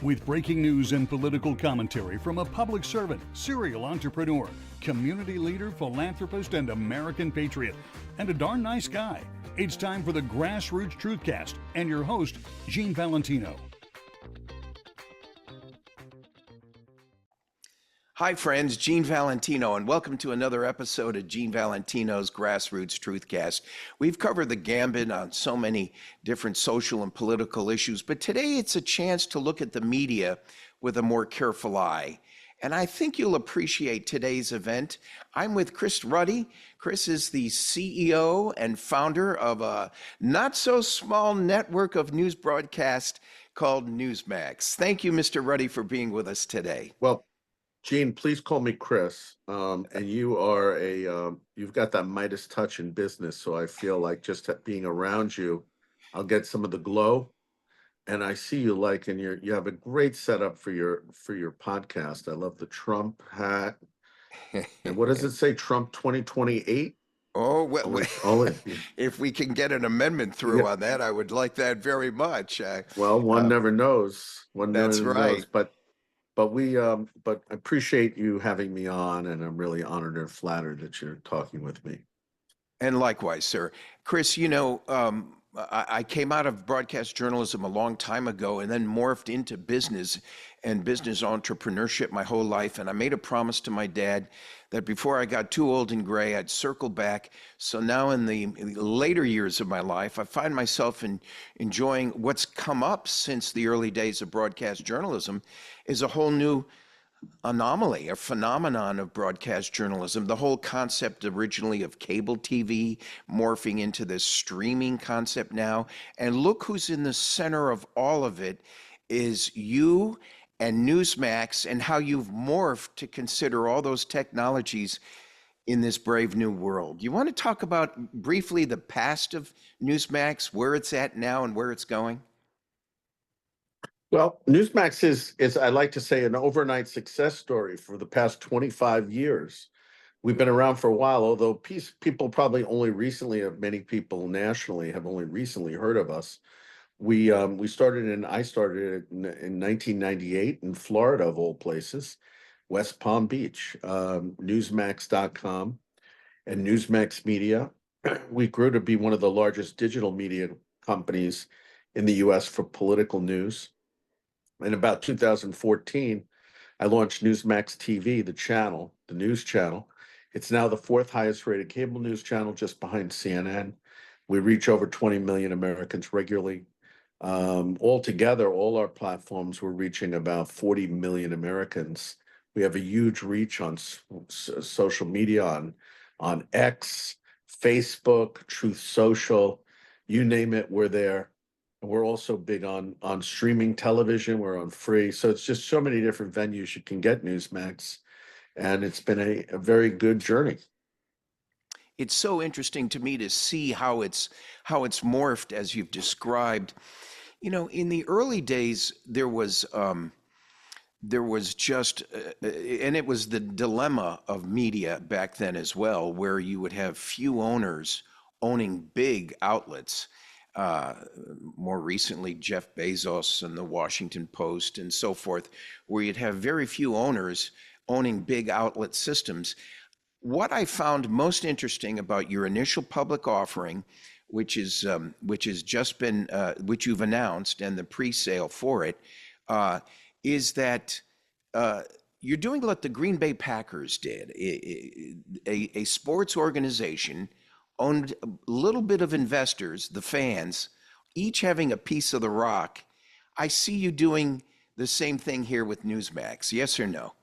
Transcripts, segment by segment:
With breaking news and political commentary from a public servant, serial entrepreneur, community leader, philanthropist, and American patriot, and a darn nice guy. It's time for the Grassroots Truthcast and your host, Gene Valentino. Hi friends, Gene Valentino, and welcome to another episode of Gene Valentino's Grassroots Truthcast. We've covered the gambit on so many different social and political issues, but today it's a chance to look at the media with a more careful eye. And I think you'll appreciate today's event. I'm with Chris Ruddy. Chris is the CEO and founder of a not so small network of news broadcast called NEWSMAX. Thank you, Mr. Ruddy, for being with us today. Well, Gene, please call me Chris. And you are you've got that Midas touch in business. So I feel like just being around you, I'll get some of the glow. And I see you and you have a great setup for your podcast. I love the Trump hat. And what does it say? Trump 2028? Oh, well, if we can get an amendment through on that, I would like that very much. Well, one never knows. That's right. But I appreciate you having me on, and I'm really honored and flattered that you're talking with me. And likewise, sir. Chris, I came out of broadcast journalism a long time ago and then morphed into business and business entrepreneurship my whole life. And I made a promise to my dad that before I got too old and gray, I'd circle back. So now in the later years of my life, I find myself enjoying what's come up since the early days of broadcast journalism is a whole new anomaly, a phenomenon of broadcast journalism. The whole concept originally of cable TV morphing into this streaming concept now. And look who's in the center of all of it is you and NEWSMAX, and how you've morphed to consider all those technologies in this brave new world. You want to talk about briefly the past of NEWSMAX, where it's at now and where it's going? Well, NEWSMAX is I like to say, an overnight success story for the past 25 years. We've been around for a while, although people probably only recently, many people nationally have only recently heard of us. I started in 1998 in Florida, of all places, West Palm Beach, newsmax.com and NEWSMAX Media. We grew to be one of the largest digital media companies in the US for political news. In about 2014, I launched NEWSMAX TV, the news channel. It's now the fourth highest rated cable news channel, just behind CNN. We reach over 20 million Americans regularly. Altogether, all our platforms, we're reaching about 40 million Americans. We have a huge reach on social media, on X, Facebook, Truth Social, you name it, we're there. We're also big on streaming television. We're on free. So it's just so many different venues you can get NEWSMAX. And it's been a very good journey. It's so interesting to me to see how it's morphed as you've described. In the early days, there was just, and it was the dilemma of media back then as well, where you would have few owners owning big outlets. More recently, Jeff Bezos and the Washington Post and so forth, where you'd have very few owners owning big outlet systems. What I found most interesting about your initial public offering, which has just been, which you've announced, and the pre-sale for it, is that you're doing what the Green Bay Packers did, a sports organization owned a little bit of investors, the fans, each having a piece of the rock. I see you doing the same thing here with NEWSMAX, yes or no?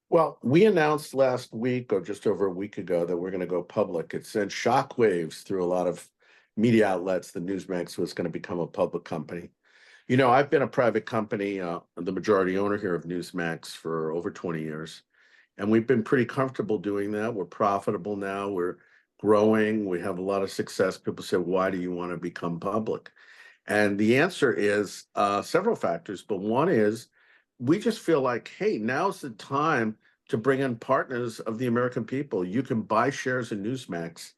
Well, we announced last week, or just over a week ago, that we're going to go public. It sent shockwaves through a lot of media outlets that NEWSMAX was going to become a public company. I've been a private company, the majority owner here of NEWSMAX for over 20 years. And we've been pretty comfortable doing that. We're profitable now. We're growing. We have a lot of success. People say, why do you want to become public? And the answer is several factors. But one is we just feel like, hey, now's the time to bring in partners of the American people. You can buy shares in NEWSMAX,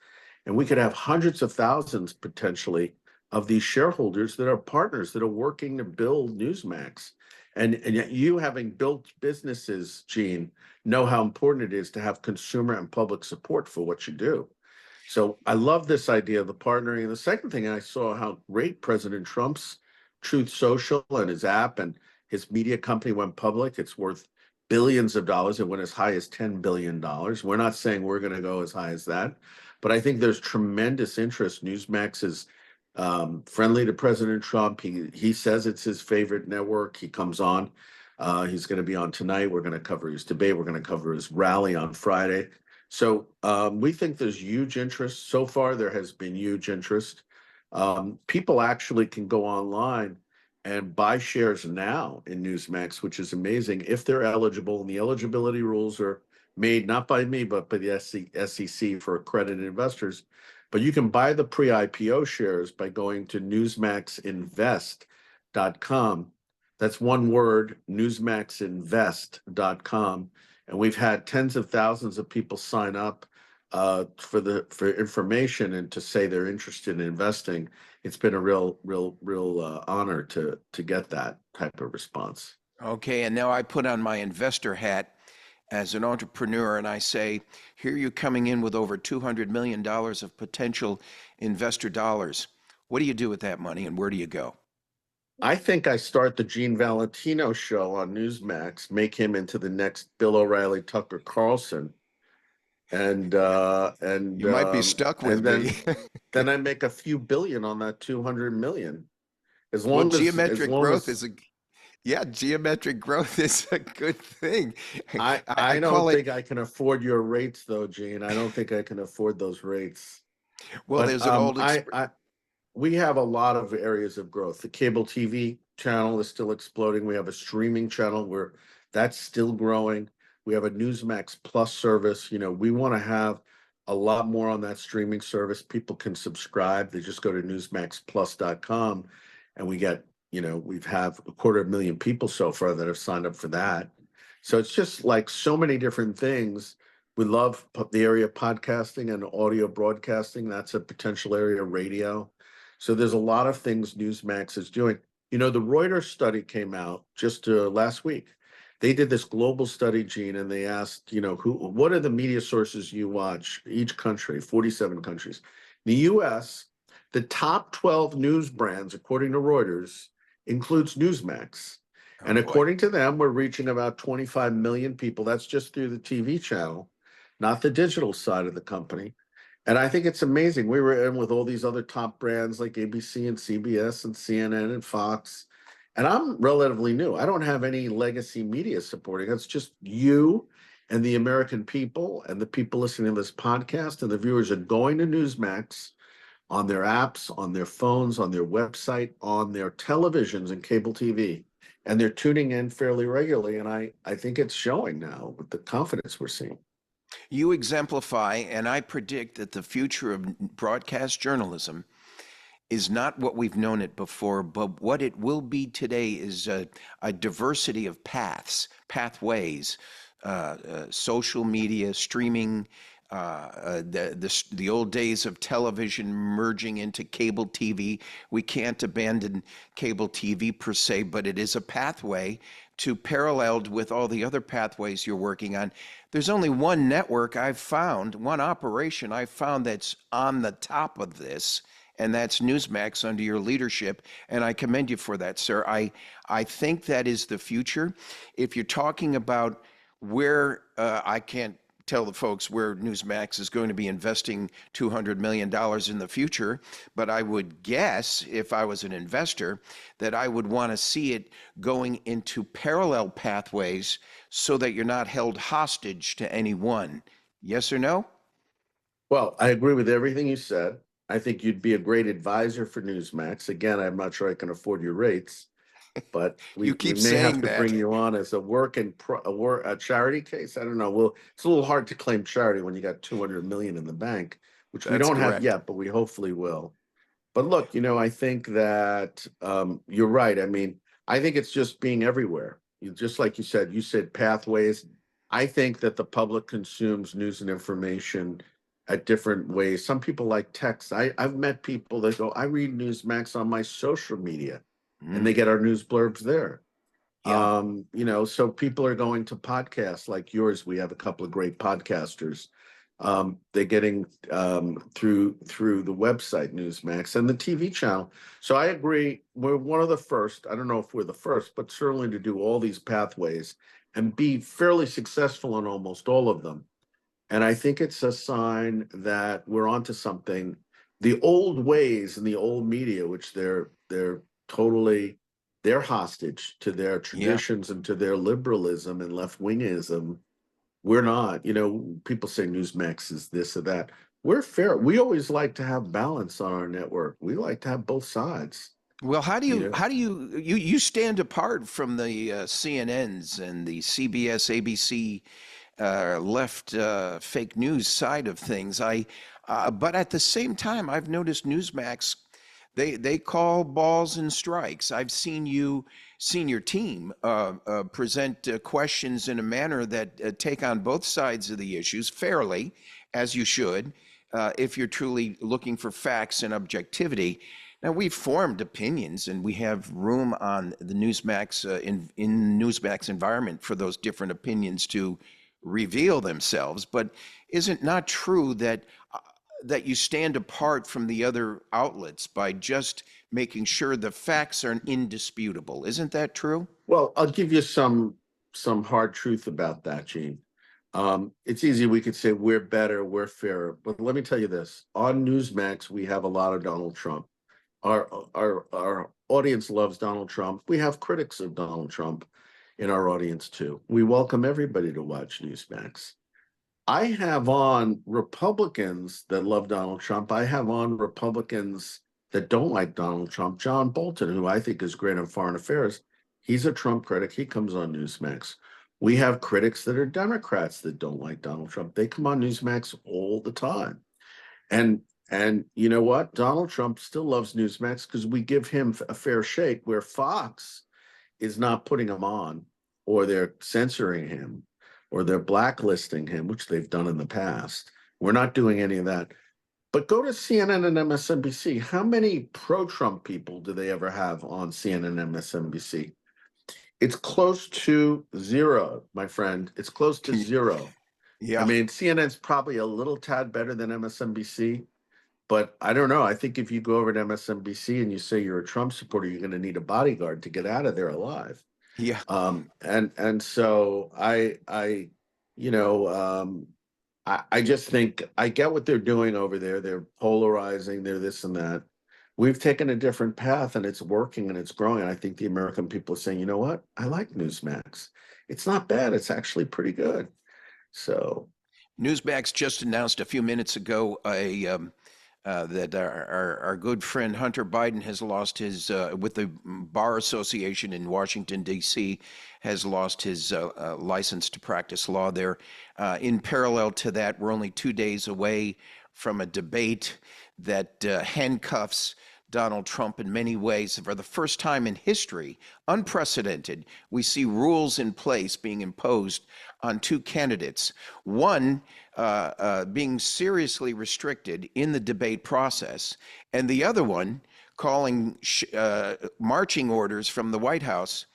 and we could have hundreds of thousands potentially of these shareholders that are partners that are working to build NEWSMAX. And yet you, having built businesses, Gene, know how important it is to have consumer and public support for what you do. So I love this idea of the partnering. And the second thing, I saw how great President Trump's Truth Social and his app and his media company went public. It's worth billions of dollars. It went as high as $10 billion. We're not saying we're going to go as high as that, but I think there's tremendous interest. Newsmax is friendly to President Trump. He says it's his favorite network. He comes on. He's going to be on tonight. We're going to cover his debate. We're going to cover his rally on Friday. So we think there's huge interest. So far, there has been huge interest. People actually can go online and buy shares now in Newsmax, which is amazing if they're eligible. And the eligibility rules are made not by me, but by the SEC for accredited investors. But you can buy the pre-IPO shares by going to newsmaxinvest.com. That's one word, newsmaxinvest.com. And we've had tens of thousands of people sign up for information and to say they're interested in investing. It's been a real honor to get that type of response. Okay, and now I put on my investor hat as an entrepreneur, and I say, here you're coming in with over $200 million of potential investor dollars. What do you do with that money, and where do you go? I think I start the Gene Valentino show on Newsmax, make him into the next Bill O'Reilly, Tucker Carlson, and You might be stuck with me. then I make a few billion on that 200 million. As Well, long as geometric growth is a good thing. I don't think I can afford your rates though, Gene. I don't think I can afford those rates. Well, But there's an old we have a lot of areas of growth. The cable TV channel is still exploding. We have a streaming channel where that's still growing. We have a Newsmax Plus service. You know, we want to have a lot more on that streaming service. People can subscribe. They just go to newsmaxplus.com and we get, you know, we've have 250,000 people so far that have signed up for that. So it's just like so many different things. We love the area of podcasting and audio broadcasting. That's a potential area of radio. So there's a lot of things Newsmax is doing. You know, the Reuters study came out just last week. They did this global study, Gene, and they asked, you know, what are the media sources you watch? Each country, 47 countries. The U.S., the top 12 news brands, according to Reuters, includes Newsmax. And according to them, we're reaching about 25 million people. That's just through the TV channel, not the digital side of the company. And I think it's amazing. We were in with all these other top brands like ABC and CBS and CNN and Fox. And I'm relatively new. I don't have any legacy media supporting. It's just you and the American people and the people listening to this podcast, and the viewers are going to Newsmax on their apps, on their phones, on their website, on their televisions and cable TV. And they're tuning in fairly regularly. And I think it's showing now with the confidence we're seeing. You exemplify, and I predict that the future of broadcast journalism is not what we've known it before, but what it will be today is a diversity of pathways, social media, streaming, the old days of television merging into cable TV. We can't abandon cable TV per se, but it is a pathway to paralleled with all the other pathways you're working on. There's only one network I've found, one operation I've found that's on the top of this, and that's Newsmax under your leadership, and I commend you for that, sir. I think that is the future. If you're talking about where, I can't tell the folks where Newsmax is going to be investing $200 million in the future, but I would guess, if I was an investor, that I would want to see it going into parallel pathways so that you're not held hostage to any one. Yes or no? Well, I agree with everything you said. I think you'd be a great advisor for Newsmax. Again, I'm not sure I can afford your rates, but we may have to bring you on as a charity case. I don't know. Well, it's a little hard to claim charity when you got 200 million in the bank, which we don't have yet, but we hopefully will. But look, you know, I think that you're right. I mean, I think it's just being everywhere. Just like you said pathways. I think that the public consumes news and information at different ways. Some people like text. I've met people that go, I read Newsmax on my social media, and they get our news blurbs there. Yeah. So people are going to podcasts like yours. We have a couple of great podcasters. They're getting through the website Newsmax and the TV channel. So I agree. We're one of the first. I don't know if we're the first, but certainly to do all these pathways and be fairly successful in almost all of them. And I think it's a sign that we're onto something. The old ways and the old media, which they're totally, they're hostage to their Yeah. traditions and to their liberalism and left-wingism. We're not. People say Newsmax is this or that. We're fair. We always like to have balance on our network. We like to have both sides. Well, You know, you stand apart from the CNNs and the CBS, ABC left fake news side of things. But at the same time, I've noticed Newsmax, they call balls and strikes. I've seen your team present questions in a manner that take on both sides of the issues fairly, as you should, if you're truly looking for facts and objectivity. Now, we've formed opinions, and we have room on the Newsmax in Newsmax environment for those different opinions to reveal themselves. But isn't not true that that you stand apart from the other outlets by just making sure the facts are indisputable? Isn't that true? well, I'll give you some hard truth about that, Gene. It's easy. We could say we're better, we're fairer, but let me tell you this: on Newsmax, we have a lot of Donald Trump. Our audience loves Donald Trump. We have critics of Donald Trump in our audience too. We welcome everybody to watch Newsmax. I have on Republicans that love Donald Trump. I have on Republicans that don't like Donald Trump. John Bolton, who I think is great on foreign affairs, he's a Trump critic. He comes on Newsmax. We have critics that are Democrats that don't like Donald Trump. They come on Newsmax all the time. And you know what? Donald Trump still loves Newsmax because we give him a fair shake, where Fox is not putting him on, or they're censoring him, or they're blacklisting him, which they've done in the past. We're not doing any of that. But go to CNN and MSNBC. How many pro-Trump people do they ever have on CNN and MSNBC? It's close to zero, my friend. It's close to zero. I Yeah. mean, CNN's probably a little tad better than MSNBC, but I don't know. I think if you go over to MSNBC and you say you're a Trump supporter, you're going to need a bodyguard to get out of there alive. Yeah. And so I just think I get what they're doing over there. They're polarizing, they're this and that. We've taken a different path and it's working and it's growing. And I think the American people are saying, you know what? I like Newsmax. It's not bad. It's actually pretty good. So Newsmax just announced a few minutes ago that our good friend Hunter Biden has lost his, with the Bar Association in Washington, D.C., has lost his license to practice law there. In parallel to that, we're only 2 days away from a debate that handcuffs Donald Trump in many ways. For the first time in history, unprecedented, we see rules in place being imposed on two candidates. One being seriously restricted in the debate process, and the other one calling marching orders from the White House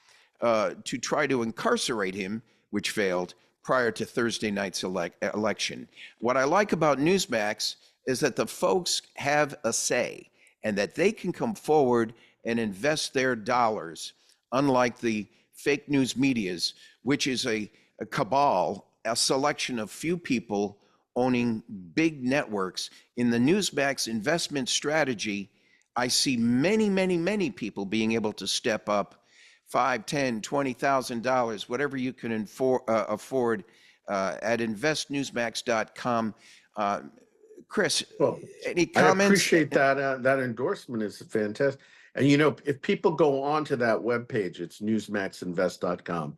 to try to incarcerate him, which failed prior to Thursday night's election. What I like about Newsmax is that the folks have a say and that they can come forward and invest their dollars, unlike the fake news medias, which is a cabal, a selection of few people owning big networks. In the Newsmax investment strategy, I see many people being able to step up $5, $10, $20,000, whatever you can afford at investnewsmax.com. Chris, well, any I comments? appreciate that. That endorsement is fantastic. And if people go onto that webpage, it's newsmaxinvest.com.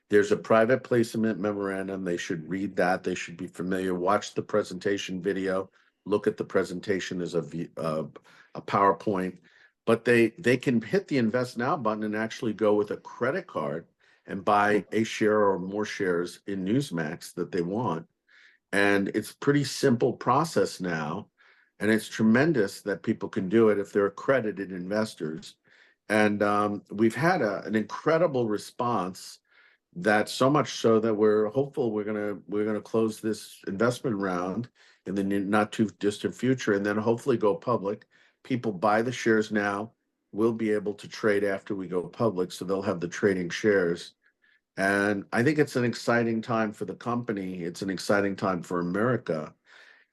There's a private placement memorandum. They should read that. They should be familiar. Watch the presentation video. Look at the presentation as a PowerPoint. But they can hit the Invest Now button and actually go with a credit card and buy a share or more shares in Newsmax that they want. And it's pretty simple process now. And it's tremendous that people can do it if they're accredited investors. And we've had an incredible response. That so much so that we're hopeful we're gonna close this investment round in the not too distant future, and then hopefully go public. People buy the shares now. We'll be able to trade after we go public, so they'll have the trading shares. And I think it's an exciting time for the company. It's an exciting time for America.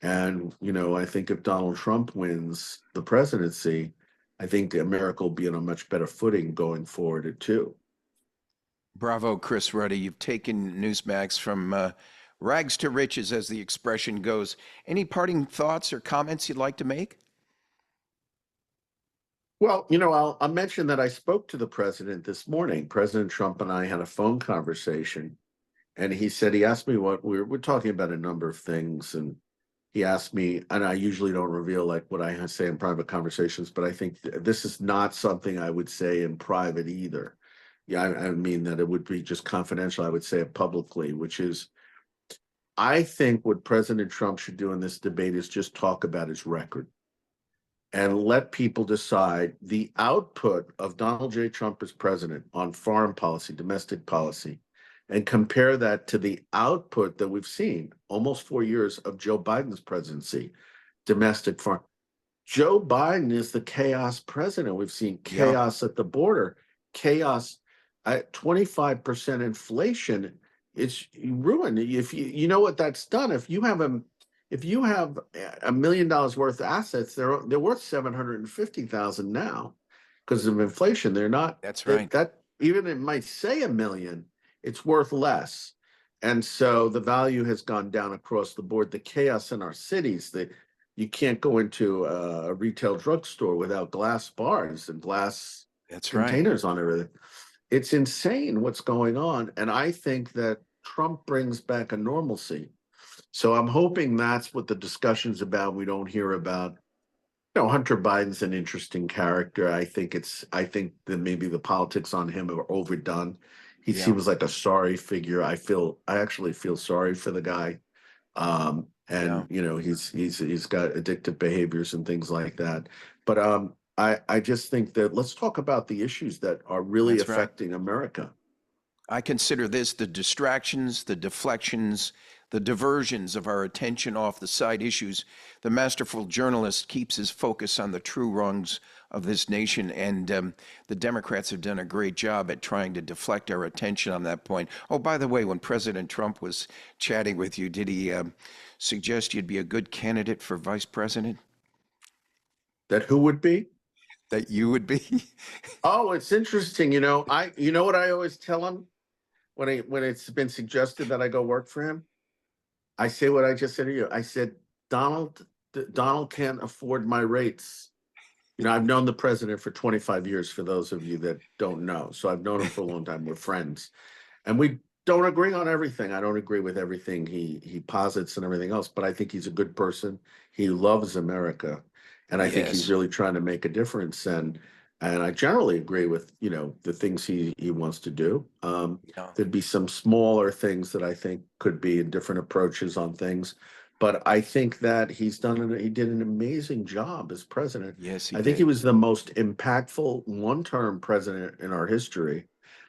And, I think if Donald Trump wins the presidency, I think America will be on a much better footing going forward too. Bravo, Chris Ruddy. You've taken Newsmax from rags to riches, as the expression goes. Any parting thoughts or comments you'd like to make? Well, I'll mention that I spoke to the president this morning. President Trump and I had a phone conversation, and he asked me what we're talking about a number of things, and he asked me, and I usually don't reveal like what I say in private conversations, but I think this is not something I would say in private either. Yeah, I mean that it would be just confidential. I would say it publicly, which is, I think what President Trump should do in this debate is just talk about his record and let people decide the output of Donald J. Trump as president on foreign policy, domestic policy, and compare that to the output that we've seen almost 4 years of Joe Biden's presidency, domestic foreign. Joe Biden is the chaos president. We've seen chaos at the border, chaos at 25% inflation. It's ruined. If you know what that's done, if you have $1 million worth of assets, they're worth 750,000 now because of inflation. They're not. That's right. That even it might say a million, it's worth less. And so the value has gone down across the board. The chaos in our cities, that you can't go into a retail drugstore without glass bars and glass containers on everything. It's insane what's going on. And I think that Trump brings back a normalcy. So I'm hoping that's what the discussion's about. We don't hear about, Hunter Biden's an interesting character. I think that maybe the politics on him are overdone. He seems like a sorry figure. I actually feel sorry for the guy. He's got addictive behaviors and things like that. But I just think that let's talk about the issues that are really affecting America. I consider this the distractions, the deflections, the diversions of our attention off the side issues. The masterful journalist keeps his focus on the true wrongs of this nation, and the Democrats have done a great job at trying to deflect our attention on that point. Oh, by the way, when President Trump was chatting with you, did he suggest you'd be a good candidate for vice president? That who would be? That you would be? Oh, it's interesting. You know what I always tell him when it's been suggested that I go work for him? I say what I just said to you. I said, Donald can't afford my rates. I've known the president for 25 years, for those of you that don't know. So I've known him for a long time. We're friends. And we don't agree on everything. I don't agree with everything he posits and everything else, but I think he's a good person. He loves America. And I think he's really trying to make a difference. And I generally agree with, the things he wants to do. There'd be some smaller things that I think could be in different approaches on things. But I think that he did an amazing job as president. Yes, I think he was the most impactful one-term president in our history.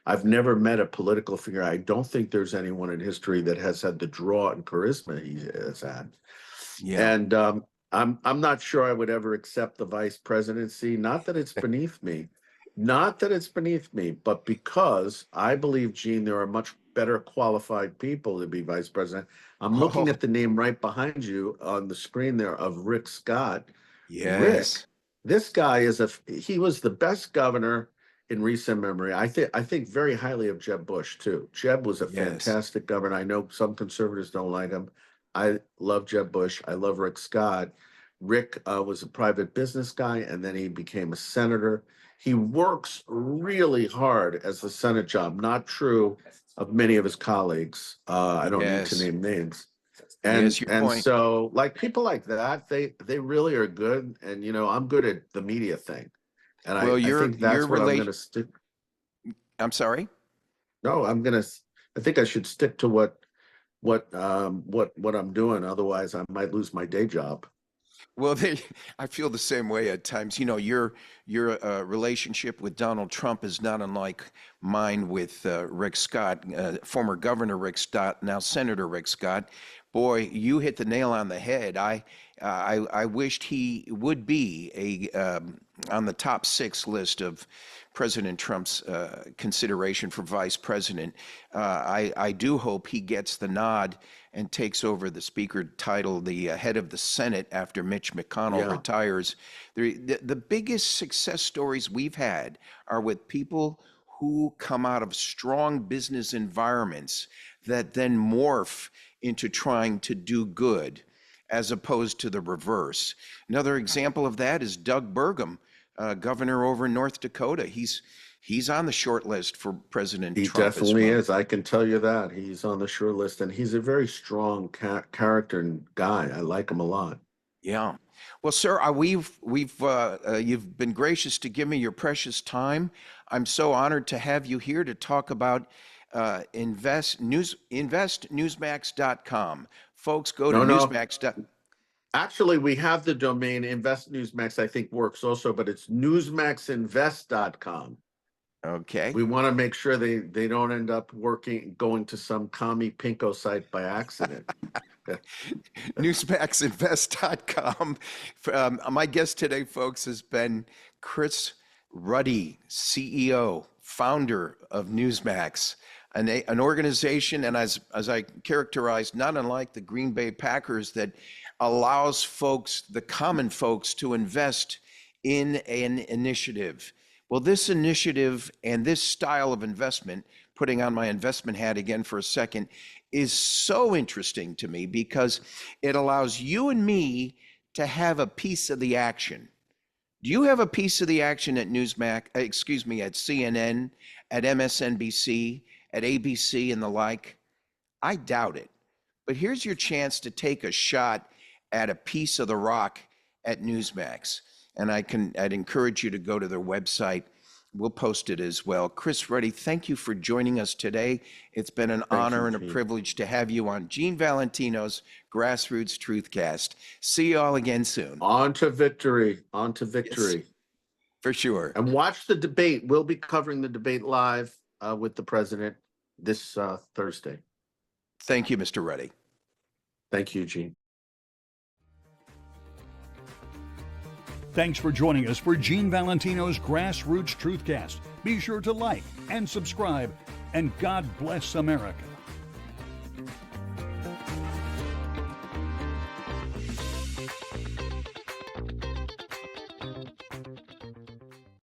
I've never met a political figure. I don't think there's anyone in history that has had the draw and charisma he has had. Yeah. And I'm not sure I would ever accept the vice presidency. Not that it's beneath me, but because I believe, Gene, there are much better qualified people to be vice president. I'm looking at the name right behind you on the screen there of Rick Scott. Yes. Rick, this guy he was the best governor in recent memory. I think very highly of Jeb Bush too. Jeb was a fantastic governor. I know some conservatives don't like him. I love Jeb Bush. I love Rick Scott. Rick was a private business guy, and then he became a senator. He works really hard as the Senate job. Not true of many of his colleagues. I don't need to name names. And so, like, people like that, they really are good. And I'm good at the media thing, and I think that's what I'm going to stick. I'm sorry. No, I think I should stick to what I'm doing. Otherwise, I might lose my day job. Well, I feel the same way at times. You know, your relationship with Donald Trump is not unlike mine with Rick Scott, former Governor Rick Scott, now Senator Rick Scott. Boy, you hit the nail on the head. I wished he would be on the top 6 list of President Trump's consideration for vice president. I do hope he gets the nod and takes over the speaker title, the head of the Senate, after Mitch McConnell retires. The biggest success stories we've had are with people who come out of strong business environments that then morph into trying to do good, as opposed to the reverse. Another example of that is Doug Burgum, governor over in North Dakota. He's on the short list for President Trump. He definitely as well. is. I can tell you that. He's on the short list, and he's a very strong character and guy. I like him a lot. Yeah. Well, sir, you've been gracious to give me your precious time. I'm so honored to have you here to talk about investnewsmax.com. Folks, go to newsmax. Actually, we have the domain Invest Newsmax, I think works also, but it's newsmaxinvest.com. Okay. We want to make sure they don't end up going to some commie pinko site by accident. Newsmaxinvest.com. My guest today, folks, has been Chris Ruddy, CEO, founder of NEWSMAX, an organization, and as I characterized, not unlike the Green Bay Packers, that allows folks, the common folks, to invest in an initiative. Well, this initiative and this style of investment, putting on my investment hat again for a second, is so interesting to me because it allows you and me to have a piece of the action. Do you have a piece of the action at Newsmax, at CNN, at MSNBC, at ABC and the like? I doubt it. But here's your chance to take a shot at a piece of the rock at Newsmax. And I'd encourage you to go to their website. We'll post it as well. Chris Ruddy, thank you for joining us today. It's been an honor and a privilege to have you on Gene Valentino's Grassroots Truthcast. See you all again soon. On to victory. On to victory. Yes, for sure. And watch the debate. We'll be covering the debate live with the president this Thursday. Thank you, Mr. Ruddy. Thank you, Gene. Thanks for joining us for Gene Valentino's Grassroots Truthcast. Be sure to like and subscribe, and God bless America.